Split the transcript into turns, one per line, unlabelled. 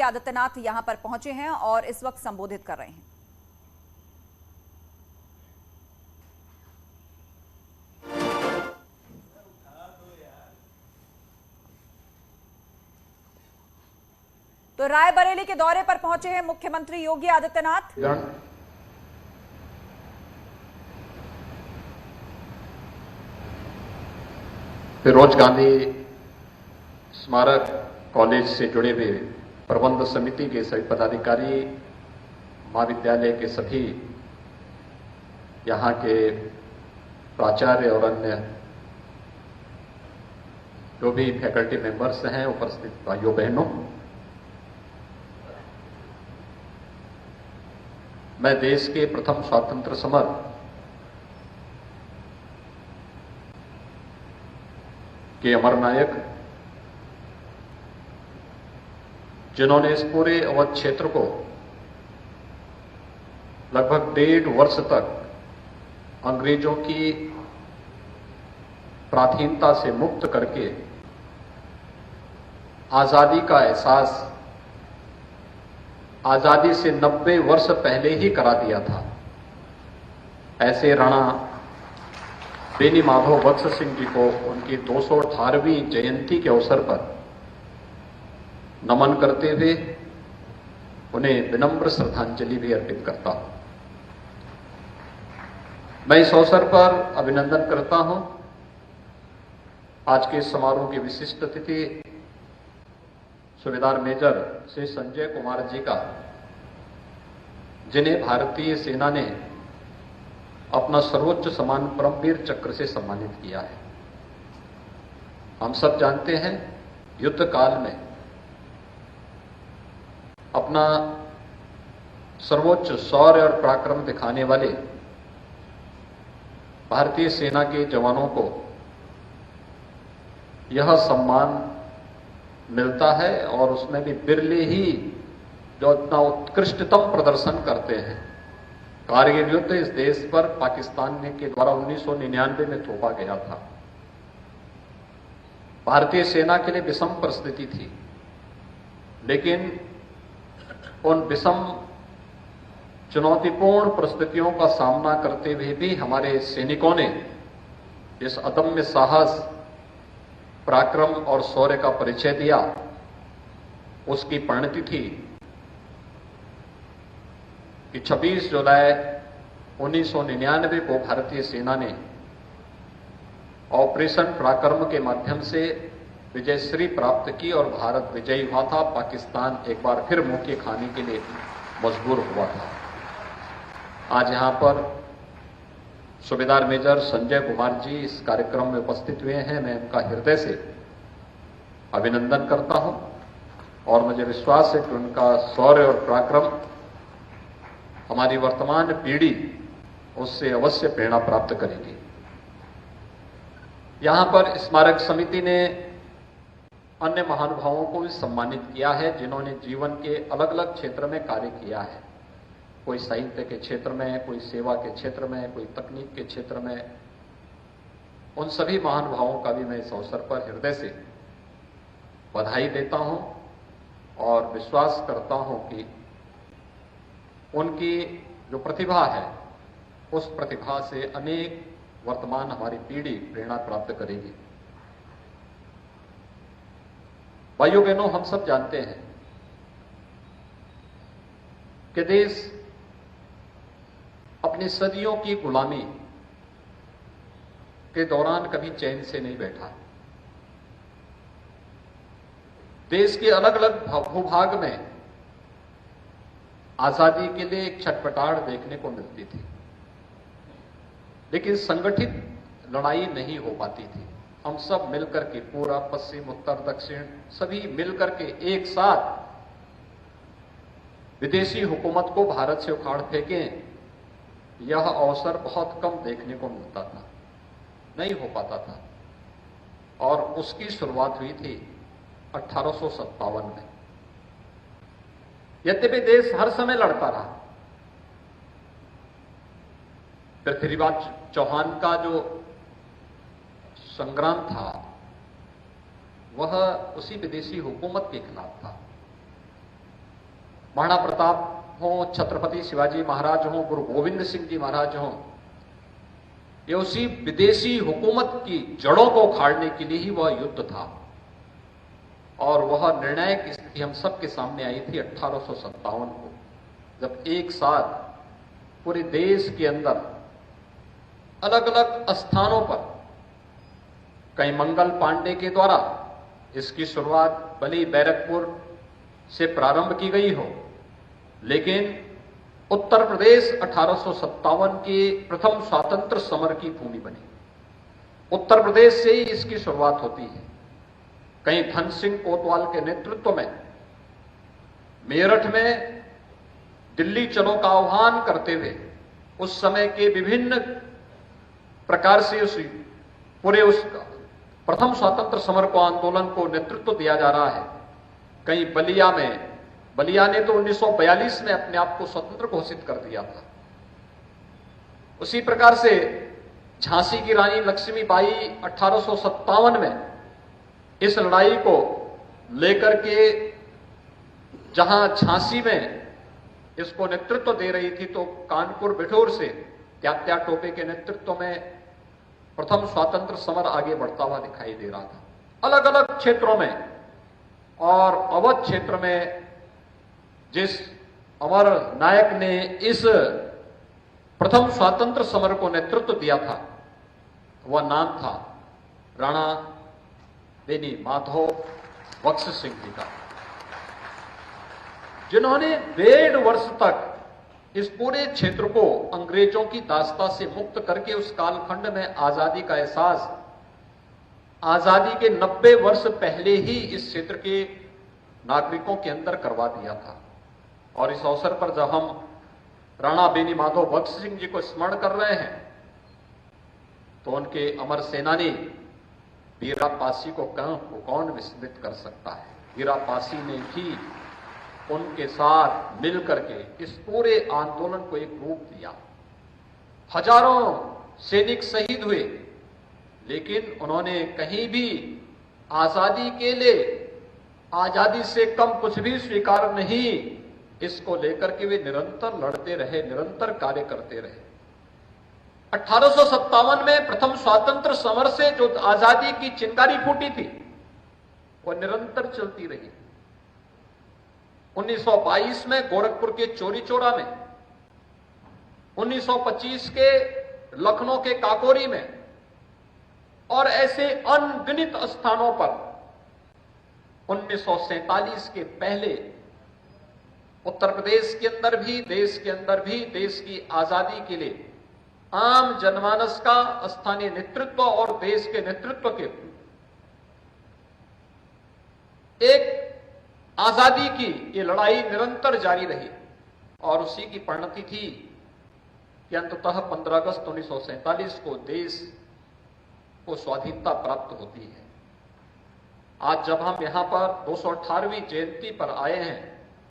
आदित्यनाथ यहां पर पहुंचे हैं और इस वक्त संबोधित कर रहे हैं। तो रायबरेली के दौरे पर पहुंचे हैं मुख्यमंत्री योगी आदित्यनाथ।
फिरोज गांधी स्मारक कॉलेज से जुड़े हुए प्रबंध समिति के सभी पदाधिकारी, महाविद्यालय के सभी यहाँ के प्राचार्य और अन्य जो भी फैकल्टी मेंबर्स हैं, उपस्थित भाइयों बहनों, मैं देश के प्रथम स्वतंत्र समर के अमर नायक, जिन्होंने इस पूरे अवध क्षेत्र को लगभग 1.5 वर्ष तक अंग्रेजों की प्राधीनता से मुक्त करके आजादी का एहसास आजादी से 90 वर्ष पहले ही करा दिया था, ऐसे राणा बेनी माधव वत्स सिंह जी को उनकी 218वीं जयंती के अवसर पर नमन करते हुए उन्हें विनम्र श्रद्धांजलि भी अर्पित करता हूं। मैं इस अवसर पर अभिनंदन करता हूं आज के समारोह के विशिष्ट अतिथि सूबेदार मेजर श्री संजय कुमार जी का, जिन्हें भारतीय सेना ने अपना सर्वोच्च सम्मान परमवीर चक्र से सम्मानित किया है। हम सब जानते हैं, युद्ध काल में अपना सर्वोच्च शौर्य और पराक्रम दिखाने वाले भारतीय सेना के जवानों को यह सम्मान मिलता है, और उसमें भी बिरले ही जो इतना उत्कृष्टतम प्रदर्शन करते हैं। कारगिल युद्ध इस देश पर पाकिस्तान के द्वारा 1999 में थोपा गया था। भारतीय सेना के लिए विषम परिस्थिति थी, लेकिन उन विषम चुनौतीपूर्ण परिस्थितियों का सामना करते हुए भी हमारे सैनिकों ने इस अदम्य साहस, पराक्रम और शौर्य का परिचय दिया। उसकी परिणति थी कि 26 जुलाई 1999 को भारतीय सेना ने ऑपरेशन पराक्रम के माध्यम से विजयश्री प्राप्त की और भारत विजयी हुआ था। पाकिस्तान एक बार फिर मुंह खाने के लिए मजबूर हुआ था। आज यहां पर सूबेदार मेजर संजय कुमार जी इस कार्यक्रम में उपस्थित हुए हैं। मैं उनका हृदय से अभिनंदन करता हूं और मुझे विश्वास है कि उनका शौर्य और पराक्रम हमारी वर्तमान पीढ़ी उससे अवश्य प्रेरणा प्राप्त करेगी। यहां पर स्मारक समिति ने अन्य महानुभावों को भी सम्मानित किया है, जिन्होंने जीवन के अलग अलग क्षेत्र में कार्य किया है। कोई साहित्य के क्षेत्र में, कोई सेवा के क्षेत्र में, कोई तकनीक के क्षेत्र में। उन सभी महानुभावों का भी मैं इस अवसर पर हृदय से बधाई देता हूं और विश्वास करता हूं कि उनकी जो प्रतिभा है, उस प्रतिभा से अनेक वर्तमान हमारी पीढ़ी प्रेरणा प्राप्त करेगी। भाइयों बहनों, हम सब जानते हैं कि देश अपनी सदियों की गुलामी के दौरान कभी चैन से नहीं बैठा। देश के अलग अलग भूभाग में आजादी के लिए एक छटपटाहट देखने को मिलती थी, लेकिन संगठित लड़ाई नहीं हो पाती थी। हम सब मिलकर के, पूरा पश्चिम उत्तर दक्षिण सभी मिलकर के एक साथ विदेशी हुकूमत को भारत से उखाड़ फेंकें, यह अवसर बहुत कम देखने को मिलता था, नहीं हो पाता था। और उसकी शुरुआत हुई थी 1857 में। यद्यपि देश हर समय लड़ता रहा। पृथ्वीराज चौहान का जो संग्राम था वह उसी विदेशी हुकूमत के खिलाफ था। महाराणा प्रताप हो, छत्रपति शिवाजी महाराज हो, गुरु गोविंद सिंह जी महाराज हो, ये उसी विदेशी हुकूमत की जड़ों को उखाड़ने के लिए ही वह युद्ध था। और वह निर्णायक स्थिति हम सबके सामने आई थी 1857 को, जब एक साथ पूरे देश के अंदर अलग अलग स्थानों पर, कहीं मंगल पांडे के द्वारा इसकी शुरुआत भले बैरकपुर से प्रारंभ की गई हो, लेकिन उत्तर प्रदेश 1857 के प्रथम स्वातंत्र समर की भूमि बनी। उत्तर प्रदेश से ही इसकी शुरुआत होती है। कहीं धन सिंह कोतवाल के नेतृत्व में मेरठ में दिल्ली चलो का आह्वान करते हुए उस समय के विभिन्न प्रकार से उस प्रथम स्वातंत्र समर को, आंदोलन को नेतृत्व दिया जा रहा है। कहीं बलिया ने तो 1942 में अपने आप को स्वतंत्र घोषित कर दिया था। उसी प्रकार से झांसी की रानी लक्ष्मीबाई 1857 में इस लड़ाई को लेकर के जहां झांसी में इसको नेतृत्व दे रही थी, तो कानपुर बिठूर से तात्या टोपे के नेतृत्व में प्रथम स्वातंत्र समर आगे बढ़ता हुआ दिखाई दे रहा था। अलग अलग क्षेत्रों में, और अवध क्षेत्र में जिस अमर नायक ने इस प्रथम स्वातंत्र समर को नेतृत्व दिया था, वह नाम था राणा बेनी माधव बख्श सिंह जी का, जिन्होंने 1.5 वर्ष तक इस पूरे क्षेत्र को अंग्रेजों की दास्ता से मुक्त करके उस कालखंड में आजादी का एहसास आजादी के 90 वर्ष पहले ही इस क्षेत्र के नागरिकों के अंदर करवा दिया था। और इस अवसर पर जब हम राणा बेनी माधव बख्श सिंह जी को स्मरण कर रहे हैं, तो उनके अमर सेनानी वीरा पासी को कौन विस्मृत कर सकता है। वीरा पासी ने भी उनके साथ मिलकर के इस पूरे आंदोलन को एक रूप दिया। हजारों सैनिक शहीद हुए, लेकिन उन्होंने कहीं भी आजादी के लिए आजादी से कम कुछ भी स्वीकार नहीं, इसको लेकर के वे निरंतर लड़ते रहे, निरंतर कार्य करते रहे। 1857 में प्रथम स्वातंत्र समर से जो आजादी की चिंगारी फूटी थी, वो निरंतर चलती रही। 1922 में गोरखपुर के चौरी चौरा में, 1925 के लखनऊ के काकोरी में, और ऐसे अनगिनत स्थानों पर 1947 के पहले उत्तर प्रदेश के अंदर भी, देश के अंदर भी, देश की आजादी के लिए आम जनमानस का, स्थानीय नेतृत्व और देश के नेतृत्व के एक आजादी की ये लड़ाई निरंतर जारी रही। और उसी की परिणति थी कि अंततः 15 अगस्त 1947 को देश को स्वाधीनता प्राप्त होती है। आज जब हम यहां पर 218वीं जयंती पर आए हैं,